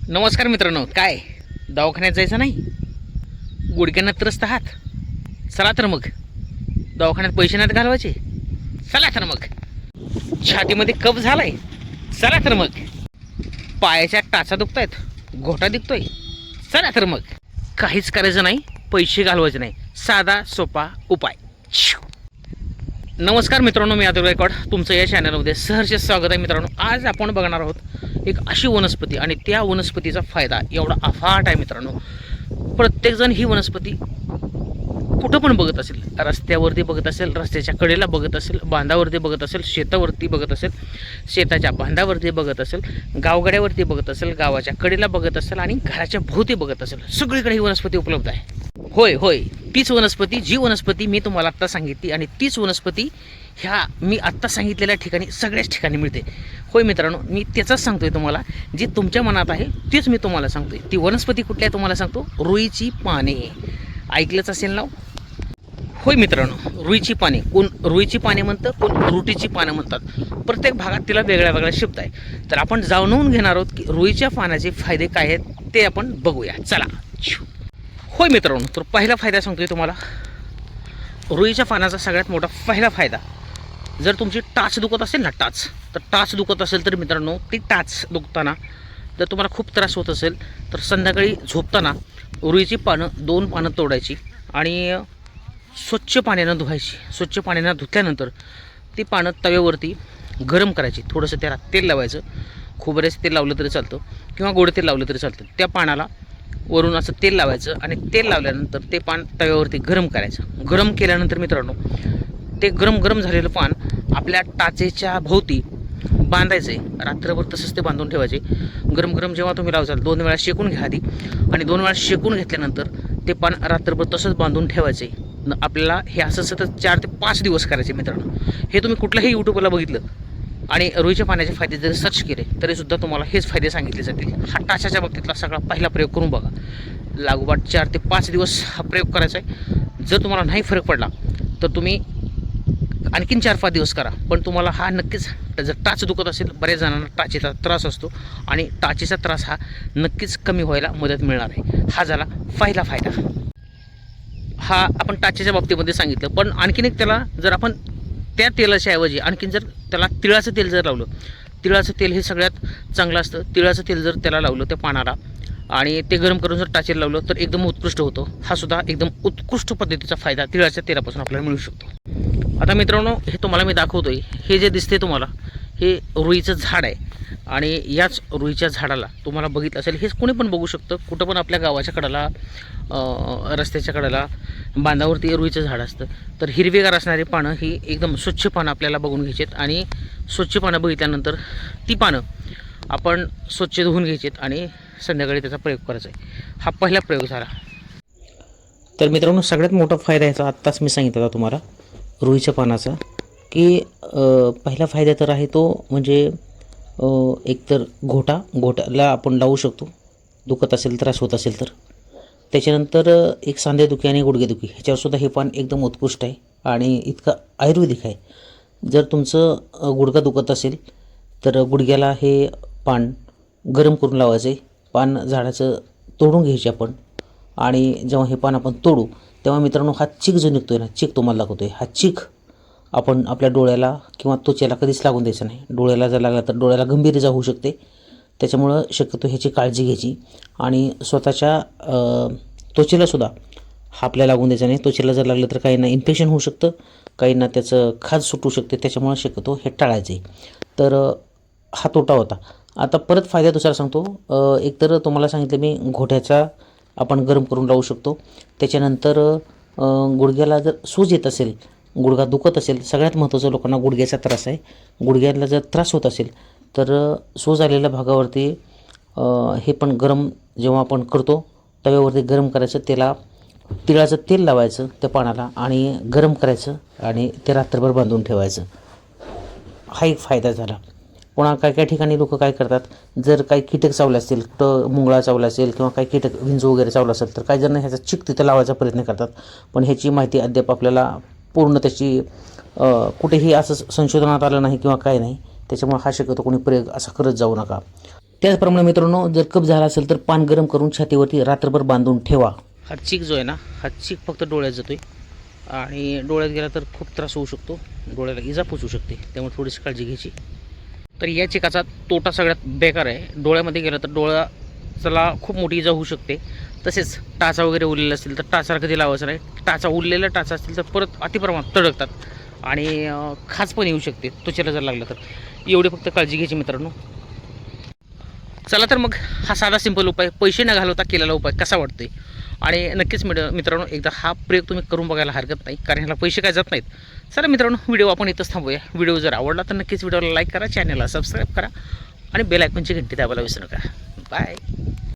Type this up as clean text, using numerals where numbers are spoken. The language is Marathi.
नमस्कार मित्रांनो, काय दवाखान्यात जायचं नाही? गुडघ्यांना त्रस्त आहात? चला तर मग दवाखान्यात पैसे नाहीत घालवायचे. चला तर मग छातीमध्ये कफ झालाय. चला तर मग पायाच्या टाचा दुखतायत, घोटा दिसतोय. चला तर मग काहीच करायचं नाही, पैसे घालवायचे नाही. साधा सोपा उपाय. नमस्कार मित्रांनो, मी आदिल गायकवाड तुमचं या चॅनलमध्ये सहर्ष स्वागत आहे. मित्रांनो, आज आपण बघणार आहोत एक अशी वनस्पती आणि त्या वनस्पतीचा फायदा एवढा अफाट आहे. मित्रांनो, प्रत्येकजण ही वनस्पती कुठं पण बघत असेल, रस्त्यावरती बघत असेल, रस्त्याच्या कडेला बघत असेल, बांधावरती बघत असेल, शेतावरती बघत असेल, शेताच्या बांधावरती बघत असेल, गावगाड्यावरती बघत असेल, गावाच्या कडेला बघत असेल आणि घराच्या भोवती बघत असेल, सगळीकडे ही वनस्पती उपलब्ध आहे. होय, तीच वनस्पती, जी वनस्पती मी तुम्हाला आत्ता सांगितली आणि तीच वनस्पती ह्या मी आत्ता सांगितलेल्या ठिकाणी सगळ्याच ठिकाणी मिळते. होय मित्रांनो, मी त्याचंच सांगतोय तुम्हाला. जी तुमच्या मनात आहे तीच मी तुम्हाला सांगतोय. ती वनस्पती कुठली आहे तुम्हाला सांगतो. रुईची पाने. ऐकलंच असेल ना? होय मित्रांनो, रुईची पाने. कोण रुईची पाने म्हणतं, कोण रुटीची पानं म्हणतात. प्रत्येक भागात तिला वेगळ्या वेगळ्या शब्द आहे. तर आपण जाणून घेणार आहोत की रुईच्या पानाचे फायदे काय आहेत ते आपण बघूया. चला. होय मित्रांनो, तर पहिला फायदा सांगतोय तुम्हाला. रुईच्या पानाचा सगळ्यात मोठा पहिला फायदा, जर तुमची टाच दुखत असेल ना, टाच दुखत असेल तर मित्रांनो, ती टाच दुखताना जर तुम्हाला खूप त्रास होत असेल तर संध्याकाळी झोपताना रुईची पानं 2 पानं तोडायची आणि स्वच्छ पाण्यानं धुवायची. स्वच्छ पाण्यानं धुतल्यानंतर ती पानं तव्यावरती गरम करायची. थोडंसं त्याला तेल लावायचं. खोबऱ्याचं तेल लावलं तरी चालतं किंवा गोड तेल लावलं तरी चालतं. त्या पानाला वरून असं तेल लावायचं आणि तेल लावल्यानंतर ते पान तव्यावरती गरम करायचं. गरम केल्यानंतर मित्रांनो, ते गरम झालेलं पान आपल्या टाचेच्या भोवती बांधायचं आहे. रात्रभर तसंच ते बांधून ठेवायचे. गरम जेव्हा तुम्ही लावचाल 2 वेळा शेकून घ्या आधी, आणि 2 वेळा शेकून घेतल्यानंतर ते पान रात्रभर तसंच बांधून ठेवायचे. आपल्याला हे असं सतत 4 ते 5 दिवस करायचे. मित्रांनो, हे तुम्ही कुठल्याही यूट्यूबला बघितलं आणि रुईच्या पाण्याचे फायदे जर सर्च केले तरीसुद्धा तुम्हाला हेच फायदे सांगितले जातील. हा टाचाच्या बाबतीतला सगळा पहिला प्रयोग करून बघा. लागोपाठ 4 ते 5 दिवस हा प्रयोग करायचा आहे. जर तुम्हाला नाही फरक पडला तर तुम्ही आणखीन 4-5 दिवस करा. पण तुम्हाला हा नक्कीच, जर टाच दुखत असेल, बऱ्याच जणांना टाचेचा त्रास असतो आणि टाचेचा त्रास हा नक्कीच कमी व्हायला मदत मिळणार आहे. हा झाला पहिला फायदा. हा आपण टाचेच्या बाबतीमध्ये सांगितलं. पण आणखीन एक, त्याला जर आपण त्या तेलाच्या ऐवजी आणखीन जर त्याला तिळाचं तेल जर लावलं, तिळाचं तेल हे सगळ्यात चांगलं असतं. तिळाचं तेल जर त्याला लावलं त्या पानाला आणि ते गरम करून जर टाचेला लावलं तर एकदम उत्कृष्ट होतं. हा सुद्धा एकदम उत्कृष्ट पद्धतीचा फायदा तिळाच्या तेलापासून आपल्याला मिळू शकतो. आता मित्रांनो, हे तुम्हाला मी दाखवतोय, हे जे दिसते तुम्हाला, हे रुईचं झाड आहे. आणि याच रुईच्या झाडाला तुम्हाला बघितलं असेल, हे कोणी पण बघू शकतं. कुठं पण आपल्या गावाच्या कडेला, रस्त्याच्या कडेला, बांधावरती रुईचं झाड असतं. तर हिरवेगार असणारी पानं ही एकदम स्वच्छ पानं आपल्याला बघून घ्यायची आहेत. आणि स्वच्छ पानं बघितल्यानंतर ती पानं आपण स्वच्छ धुवून घ्यायची आहेत आणि संध्याकाळी त्याचा प्रयोग करायचा आहे. हा पहिला प्रयोग झाला. तर मित्रांनो, सगळ्यात मोठा फायदा याचा आत्ताच मी सांगितला तुम्हाला रुईच्या पानाचा, की पहिला फायदा तर आहे तो म्हणजे एकतर घोटाला आपण लावू शकतो, दुखत असेल, त्रास होत असेल तर. त्याच्यानंतर एक सांधेदुखी आणि गुडघेदुखी ह्याच्यावरसुद्धा हे पान एकदम उत्कृष्ट आहे आणि इतकं आयुर्वेदिक आहे. जर तुमचं गुडघा दुखत असेल तर गुडघ्याला हे पान गरम करून लावायचं आहे. पान झाडाचं तोडून घ्यायचे आपण, आणि जेव्हा हे पान आपण तोडू तेव्हा मित्रांनो, हा चीक जो निघतोय ना, चीक तुम्हाला दाखवतोय, हा चीक आपण आपल्या डोळ्याला किंवा त्वचेला कधीच लागून द्यायचं नाही. डोळ्याला जर लागला तर डोळ्याला गंभीर इजा होऊ शकते. त्याच्यामुळं शक्यतो ह्याची काळजी घ्यायची आणि स्वतःच्या त्वचेलासुद्धा हा आपल्याला लागून द्यायचा नाही. त्वचेला जर लागलं तर काहींना इन्फेक्शन होऊ शकतं, काहींना त्याचं खाज सुटू शकते. त्याच्यामुळं शक्यतो हे टाळायचं आहे. तर हा तोटा होता. आता परत फायदा दुसरा सांगतो. एकतर तुम्हाला सांगितलं मी, घोट्याचा आपण गरम करून लावू शकतो. त्याच्यानंतर गुडघ्याला जर सूज येत असेल, गुडघा दुखत असेल, सगळ्यात महत्त्वाचं लोकांना गुडघ्याचा त्रास आहे. गुडघ्याला जर त्रास होत असेल तर सूज आलेल्या भागावरती हे पण गरम जेव्हा आपण करतो तव्यावरती गरम करायचं, त्याला तिळाचं तेल लावायचं त्या पानाला आणि गरम करायचं आणि ते रात्रभर बांधून ठेवायचं. हा एक फायदा झाला. पुन्हा काही ठिकाणी लोक काय करतात, जर काही कीटक चावले असतील, कुठं मुंगळा चावला असेल किंवा काही कीटक, विंचू वगैरे चावला असेल तर काही जण ह्याचा चिक तिथं लावायचा प्रयत्न करतात. पण ह्याची माहिती अद्याप आपल्याला पूर्ण त्याची कुठेही असं संशोधनात आलं नाही किंवा काय नाही. त्याच्यामुळे हा शक्यतो कोणी प्रयोग असा करत जाऊ नका. त्याचप्रमाणे मित्रांनो, जर कफ झाला असेल तर पान गरम करून छातीवरती रात्रभर बांधून ठेवा. हा चीक जो आहे ना, हा चीक फक्त डोळ्यात जातोय आणि डोळ्यात गेला तर खूप त्रास होऊ शकतो, डोळ्याला इजा पोचू शकते, त्यामुळे थोडीशी काळजी घ्यायची. तर या चिकाचा तोटा सगळ्यात बेकार आहे. डोळ्यामध्ये गेला तर डोळ्याला खूप मोठी इजा होऊ शकते. तसेच टाचा वगैरे उरलेला असतील तर टाचा कधी लावायचा नाही. टाचा उरलेला टाचा असतील तर परत अतिप्रमाणात तडकतात आणि खाज पण येऊ शकते त्वचेला जर लागलं तर. एवढी फक्त काळजी घ्यायची मित्रांनो. चला तर मग हा साधा सिंपल उपाय, पैसे न घालवता केलेला उपाय कसा वाटतोय, आणि नक्कीच मित्रांनो एकदा हा प्रयोग तुम्ही करून बघायला हरकत नाही, कारण ह्याला पैसे काय जात नाहीत. चला मित्रांनो, व्हिडिओ आपण इथंच थांबूया. व्हिडिओ जर आवडला तर नक्कीच व्हिडिओला लाईक करा, चॅनलला सबस्क्राईब करा आणि बेल आयकॉनची घंटी दाबायला विसरू नका. बाय.